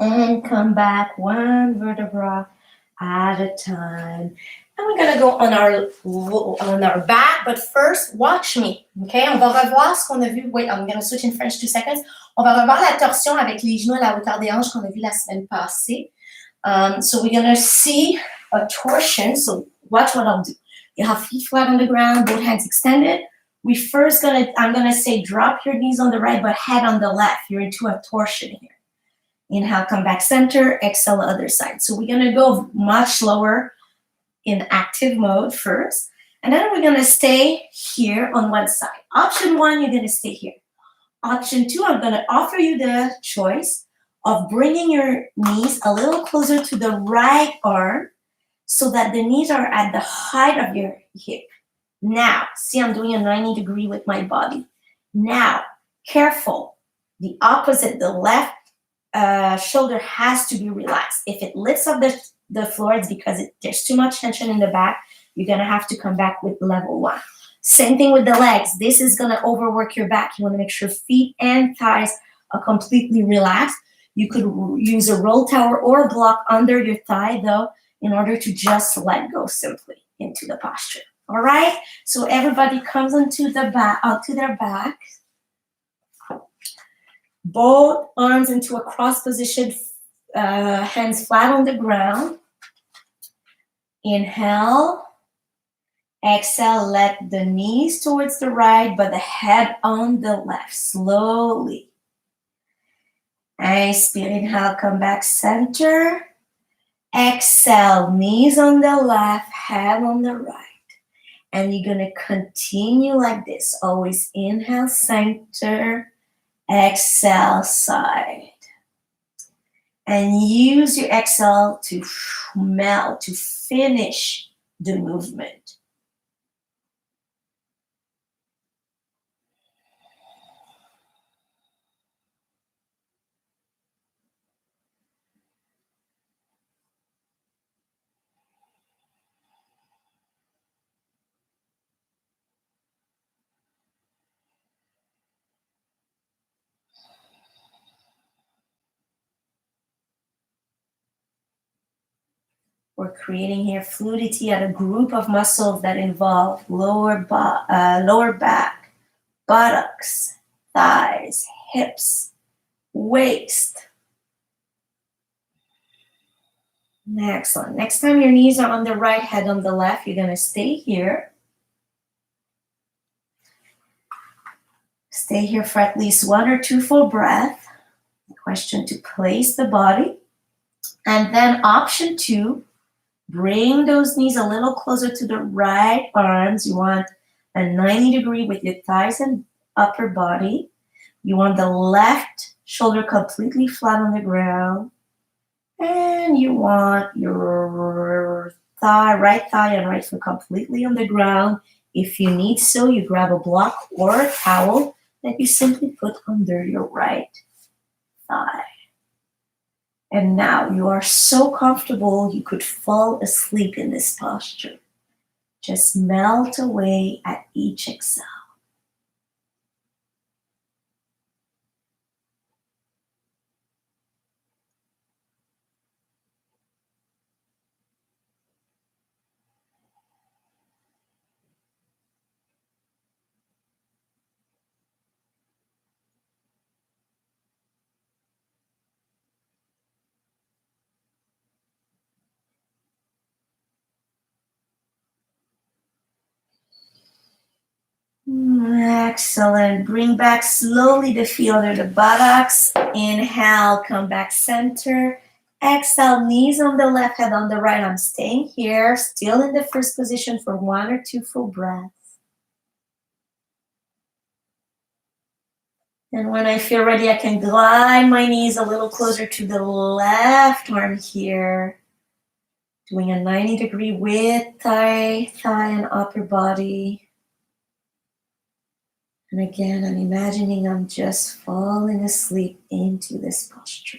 And come back one vertebra at a time. And we're gonna go on our back, but first, watch me. Okay, on va revoir ce qu'on a vu. Wait, I'm gonna switch in French 2 seconds. On va revoir la torsion avec les genoux à la hauteur des hanches qu'on a vu la semaine passée. So we're gonna see a torsion. So watch what I'll do. You have feet flat on the ground, both hands extended. I'm gonna say drop your knees on the right, but head on the left. You're into a torsion here. Inhale, come back center, exhale, other side. So we're gonna go much slower in active mode first. And then we're gonna stay here on one side. Option 1, you're gonna stay here. Option 2, I'm gonna offer you the choice of bringing your knees a little closer to the right arm so that the knees are at the height of your hip. Now, see, I'm doing a 90-degree with my body. Now, careful, the opposite, the left shoulder has to be relaxed. If it lifts up the floor, it's because there's too much tension in the back. You're going to have to come back with level 1. Same thing with the legs. This is going to overwork your back. You want to make sure feet and thighs are completely relaxed. You could use a roll tower or a block under your thigh, though, in order to just let go simply into the posture. All right? So everybody comes onto their back. Both arms into a cross position, hands flat on the ground. Inhale. Exhale, let the knees towards the right, but the head on the left, slowly. Inspire, inhale, come back center. Exhale, knees on the left, head on the right. And you're gonna continue like this. Always inhale, center. Exhale, side. And use your exhale to melt, to finish the movement. We're creating here fluidity at a group of muscles that involve lower back, buttocks, thighs, hips, waist. Excellent. Next time your knees are on the right, head on the left, you're going to stay here. Stay here for at least 1 or 2 full breaths. Question to place the body. And then option 2, bring those knees a little closer to the right arms. You want a 90 degree with your thighs and upper body. You want the left shoulder completely flat on the ground. And you want your right thigh and right foot completely on the ground. If you need so, you grab a block or a towel that you simply put under your right thigh. And now you are so comfortable you could fall asleep in this posture. Just melt away at each exhale. Excellent. Bring back slowly the feet under the buttocks. Inhale, come back center. Exhale, knees on the left, head on the right. I'm staying here, still in the first position for 1 or 2 full breaths. And when I feel ready, I can glide my knees a little closer to the left arm here. Doing a 90 degree with thigh and upper body. And again, I'm imagining I'm just falling asleep into this posture.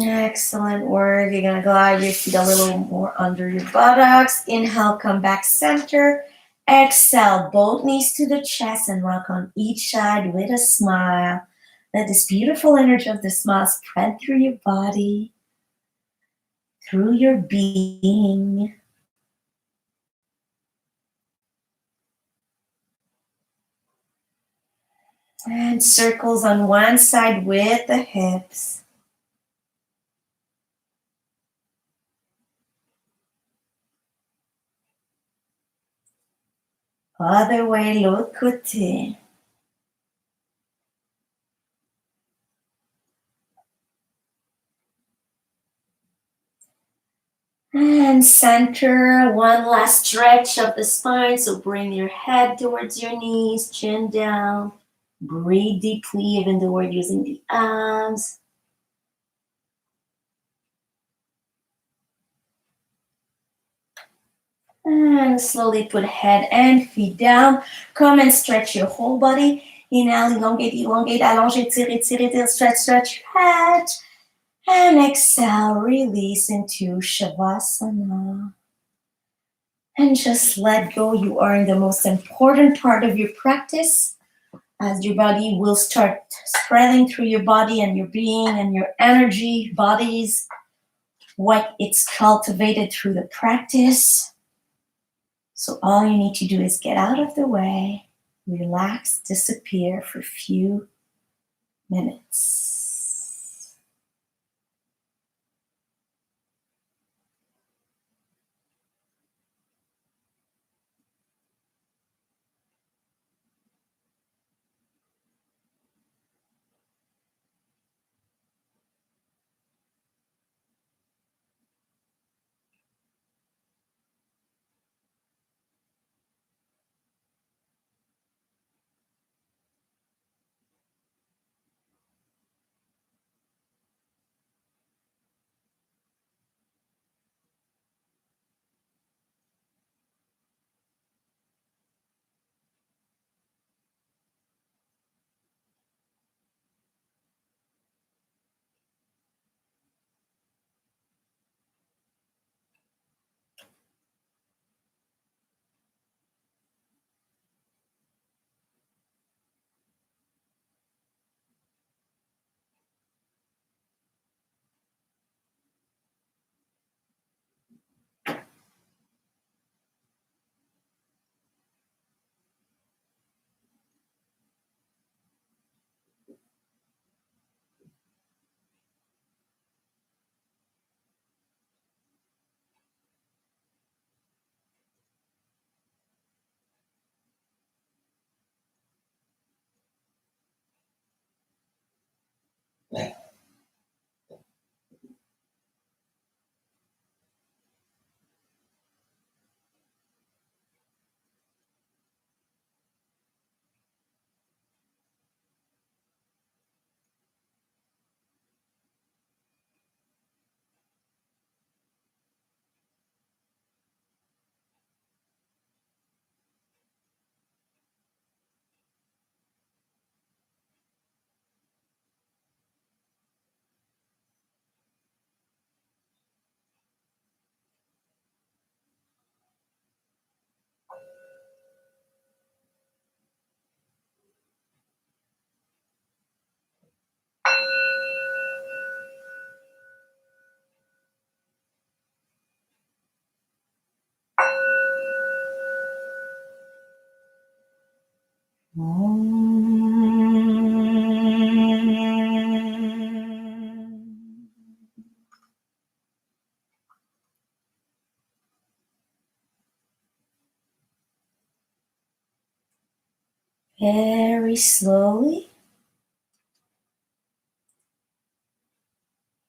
Excellent work. You're going to glide your feet a little more under your buttocks. Inhale, come back center. Exhale, both knees to the chest and rock on each side with a smile. Let this beautiful energy of the smile spread through your body, through your being. And circles on one side with the hips. Other way, l'autre côté. And center, one last stretch of the spine. So bring your head towards your knees, chin down. Breathe deeply, even though we're using the arms. And slowly put head and feet down. Come and stretch your whole body. Inhale, elongate, allonge, étire, stretch, stretch. And exhale, release into Shavasana. And just let go. You are in the most important part of your practice, as your body will start spreading through your body and your being and your energy, bodies, what it's cultivated through the practice. So all you need to do is get out of the way, relax, disappear for a few minutes. Very slowly,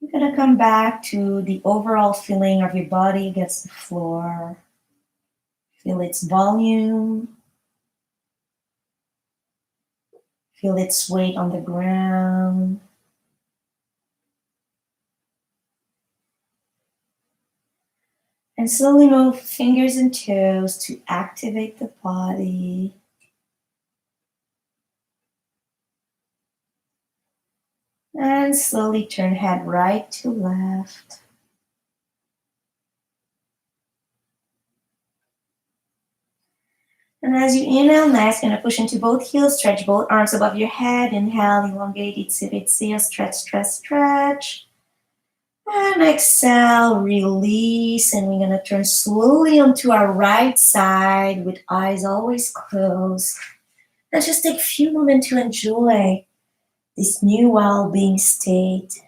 you're going to come back to the overall feeling of your body against the floor. Feel its volume. Feel its weight on the ground. And slowly move fingers and toes to activate the body. And slowly turn head right to left. And as you inhale next, going to push into both heels, stretch both arms above your head. Inhale, elongate, exhale, stretch, stretch, stretch. And exhale, release. And we're going to turn slowly onto our right side with eyes always closed. And just take a few moments to enjoy this new well-being state.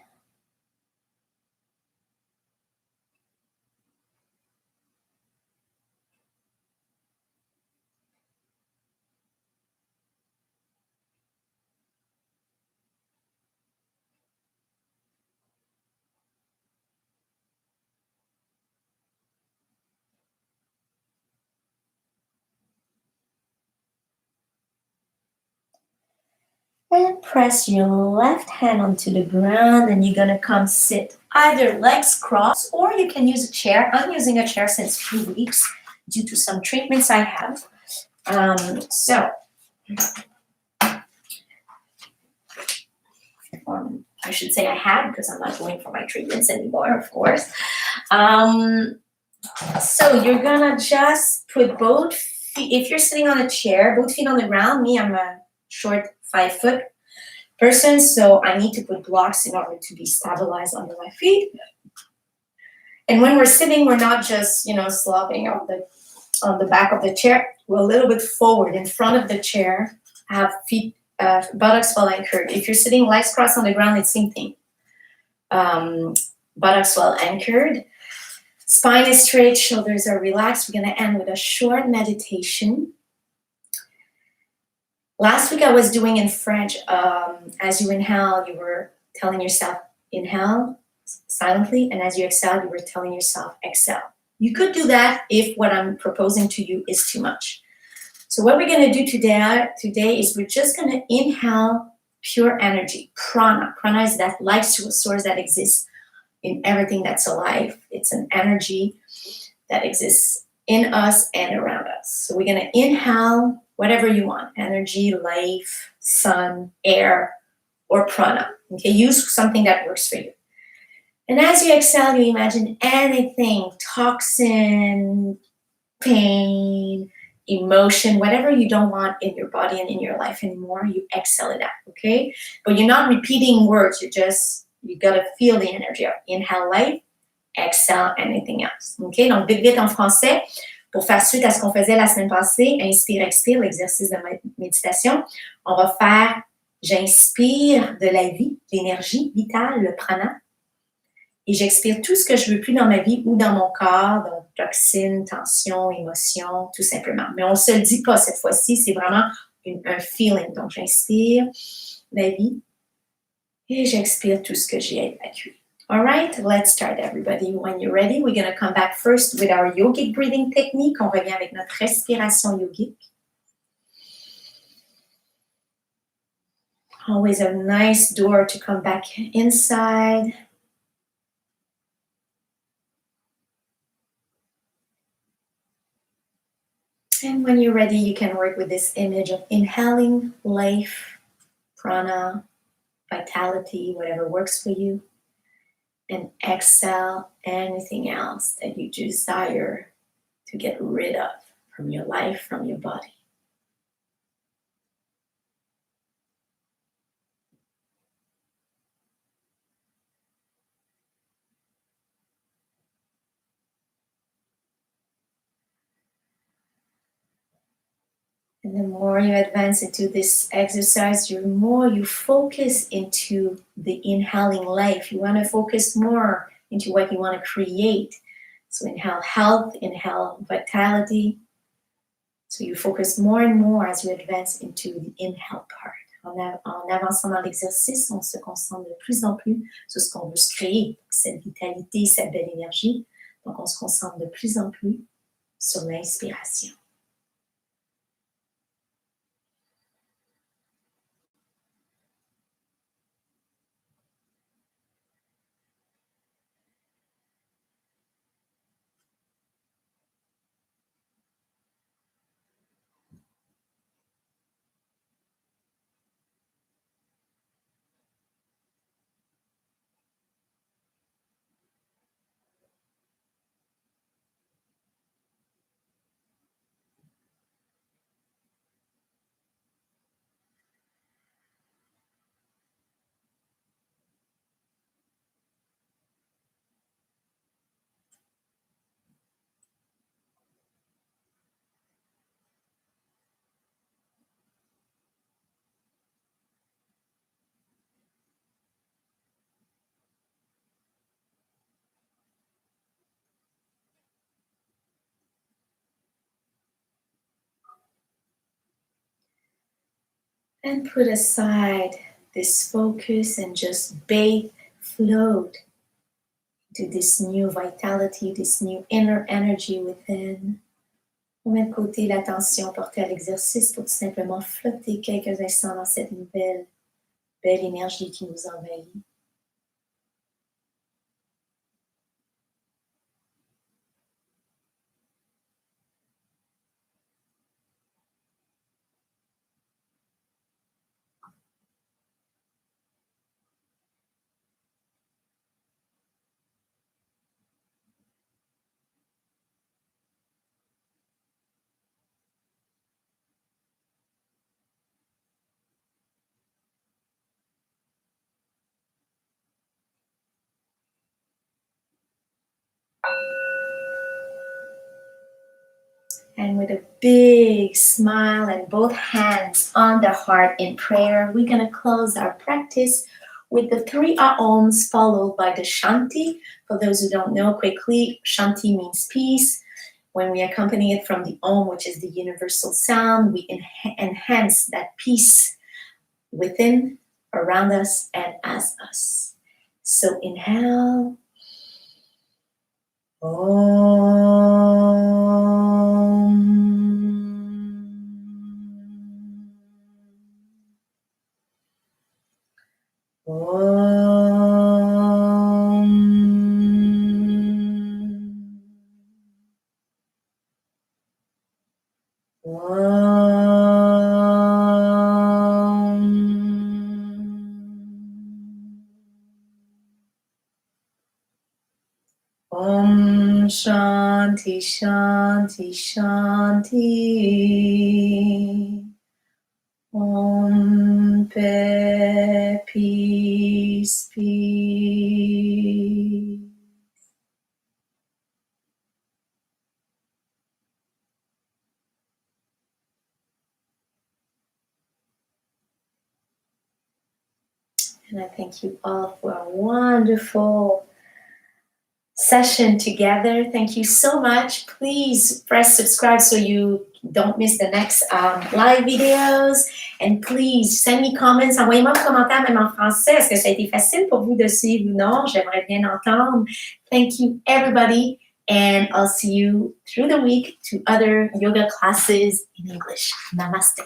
And press your left hand onto the ground, and you're gonna come sit either legs crossed, or you can use a chair. I'm using a chair since a few weeks due to some treatments I have. I should say I had, because I'm not going for my treatments anymore, of course. So you're gonna just put both feet, if you're sitting on a chair, both feet on the ground. Me, I'm a short 5-foot person, so I need to put blocks in order to be stabilized under my feet. And when we're sitting, we're not just, slopping on the back of the chair. We're a little bit forward in front of the chair, have feet, buttocks well anchored. If you're sitting legs crossed on the ground, it's same thing. Buttocks well anchored. Spine is straight, shoulders are relaxed. We're going to end with a short meditation. Last week I was doing in French. As you inhale, you were telling yourself, inhale silently, and as you exhale, you were telling yourself, exhale. You could do that if what I'm proposing to you is too much. So what we're going to do today is we're just going to inhale pure energy, prana. Prana is that life source that exists in everything that's alive. It's an energy that exists in us and around us. So we're going to inhale whatever you want, energy, life, sun, air, or prana. Okay, use something that works for you. And as you exhale, you imagine anything, toxin, pain, emotion, whatever you don't want in your body and in your life anymore, you exhale it out, okay? But you're not repeating words, you gotta feel the energy of inhale life, exhale anything else. Okay, donc vite vite en français, pour faire suite à ce qu'on faisait la semaine passée, inspire, expire, l'exercice de méditation. On va faire, j'inspire de la vie, l'énergie vitale, le prana, et j'expire tout ce que je veux plus dans ma vie ou dans mon corps, donc toxines, tensions, émotions, tout simplement. Mais on ne se le dit pas cette fois-ci, c'est vraiment un feeling. Donc j'inspire la vie et j'expire tout ce que j'ai évacué. All right, let's start everybody. When you're ready, we're going to come back first with our yogic breathing technique. On revient avec notre respiration yogique. Always a nice door to come back inside. And when you're ready, you can work with this image of inhaling life, prana, vitality, whatever works for you. And exhale anything else that you desire to get rid of from your life, from your body. And the more you advance into this exercise, the more you focus into the inhaling life. You want to focus more into what you want to create. So inhale health, inhale vitality. So you focus more and more as you advance into the inhale part. En avançant dans l'exercice, on se concentre de plus en plus sur ce qu'on veut se créer, cette vitalité, cette belle énergie. Donc on se concentre de plus en plus sur l'inspiration. And put aside this focus and just bathe, float to this new vitality, this new inner energy within. On met de côté l'attention portée à l'exercice pour tout simplement flotter quelques instants dans cette nouvelle belle énergie qui nous envahit. And with a big smile and both hands on the heart in prayer, we're going to close our practice with the 3 Ahms followed by the Shanti. For those who don't know quickly, Shanti means peace. When we accompany it from the Om, which is the universal sound, we enhance that peace within, around us, and as us. So inhale. Om Shanti Shanti Shanti. Om peace peace. And I thank you all for a wonderful session together. Thank you so much. Please press subscribe so you don't miss the next live videos. And please send me comments. Envoyez-moi un commentaire même en français. Est-ce que ça a été facile pour vous de suivre ou non? J'aimerais bien entendre. Thank you, everybody. And I'll see you through the week to other yoga classes in English. Namaste.